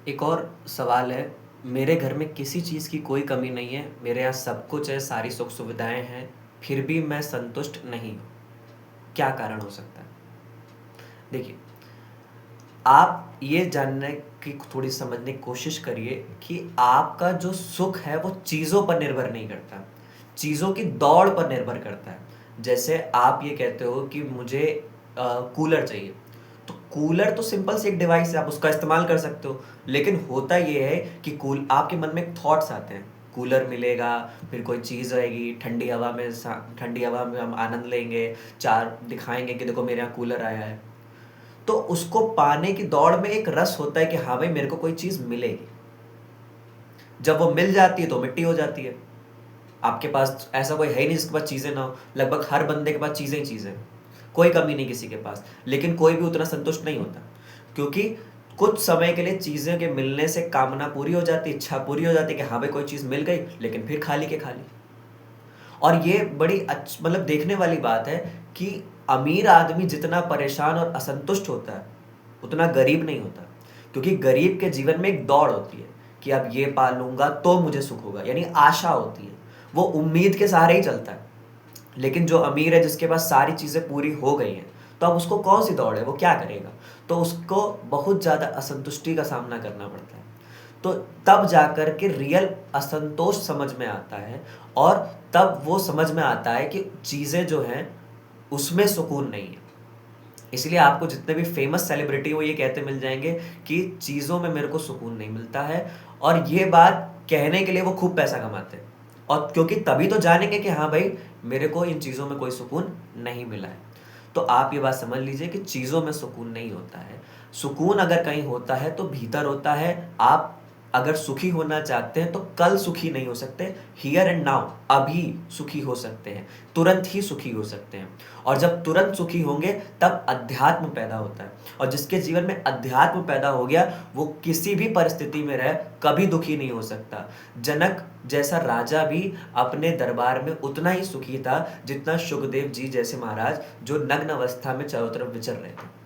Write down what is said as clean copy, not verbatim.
एक और सवाल है, मेरे घर में किसी चीज़ की कोई कमी नहीं है, मेरे यहाँ सब कुछ है, सारी सुख-सुविधाएँ हैं, फिर भी मैं संतुष्ट नहीं हूँ। क्या कारण हो सकता है? देखिए, आप ये जानने की थोड़ी समझने की कोशिश करिए कि आपका जो सुख है वो चीज़ों पर निर्भर नहीं करता, चीज़ों की दौड़ पर निर्भर करता है। जैसे आप ये कहते हो कि मुझे कूलर चाहिए, तो कूलर तो सिंपल सी एक डिवाइस है, आप उसका इस्तेमाल कर सकते हो। लेकिन होता ये है कि कूल आपके मन में थॉट्स आते हैं, कूलर मिलेगा, फिर कोई चीज़ आएगी, ठंडी हवा में हम आनंद लेंगे, 4 दिखाएँगे कि देखो मेरे यहाँ कूलर आया है। तो उसको पाने की दौड़ में एक रस होता है कि हाँ भाई मेरे को कोई चीज़ मिलेगी। जब वो मिल जाती है तो मिट्टी हो जाती है। आपके पास ऐसा कोई है ही नहीं जिसके पास चीज़ें ना हो। लगभग हर बंदे के पास चीज़ें ही चीज़ें हैं। कोई कमी नहीं किसी के पास। लेकिन कोई भी उतना संतुष्ट नहीं होता। क्योंकि कुछ समय के लिए चीज़ें के मिलने से कामना पूरी हो जाती है, इच्छा पूरी हो जाती है कि हाँ भाई कोई चीज़ मिल गई, लेकिन फिर खाली के खाली। और ये बड़ी मतलब देखने वाली बात है कि अमीर आदमी जितना परेशान और असंतुष्ट होता है, उतना गरीब नहीं होता। क्योंकि गरीब के जीवन में एक दौड़ होती है कि अब ये पा लूँगा तो मुझे सुख होगा, यानी आशा होती है। वो उम्मीद के सहारे ही चलता है। लेकिन जो अमीर है जिसके पास सारी चीज़ें पूरी हो गई हैं, तो अब उसको कौन-सी दौड़ है, वो क्या करेगा? तो उसको बहुत ज़्यादा असंतुष्टि का सामना करना पड़ता है। तो तब जाकर के रियल असंतोष समझ में आता है और तब वो समझ में आता है कि चीज़ें जो हैं, उसमें सुकून नहीं है। इसलिए आपको जितने भी फ़ेमस सेलिब्रिटी वो ये कहते मिल जाएँगे कि चीज़ों में मेरे को सुकून नहीं मिलता है और ये बात कहने के लिए वो खूब पैसा कमाते हैं। और क्योंकि तभी तो जानेंगे कि हाँ भाई, मेरे को इन चीज़ों में कोई सुकून नहीं मिला है। तो आप ये बात समझ लीजिए कि चीज़ों में सुकून नहीं होता है। सुकून अगर कहीं होता है तो भीतर होता है। आप अगर सुखी होना चाहते हैं तो कल सुखी नहीं हो सकते, हियर एंड नाउ अभी सुखी हो सकते हैं, तुरंत ही सुखी हो सकते हैं। और जब तुरंत सुखी होंगे तब अध्यात्म पैदा होता है और जिसके जीवन में अध्यात्म पैदा हो गया वो किसी भी परिस्थिति में रहे कभी दुखी नहीं हो सकता। जनक जैसा राजा भी अपने दरबार में उतना ही सुखी था जितना शुकदेव जी जैसे महाराज जो नग्न अवस्था में चारों तरफ विचर रहे थे।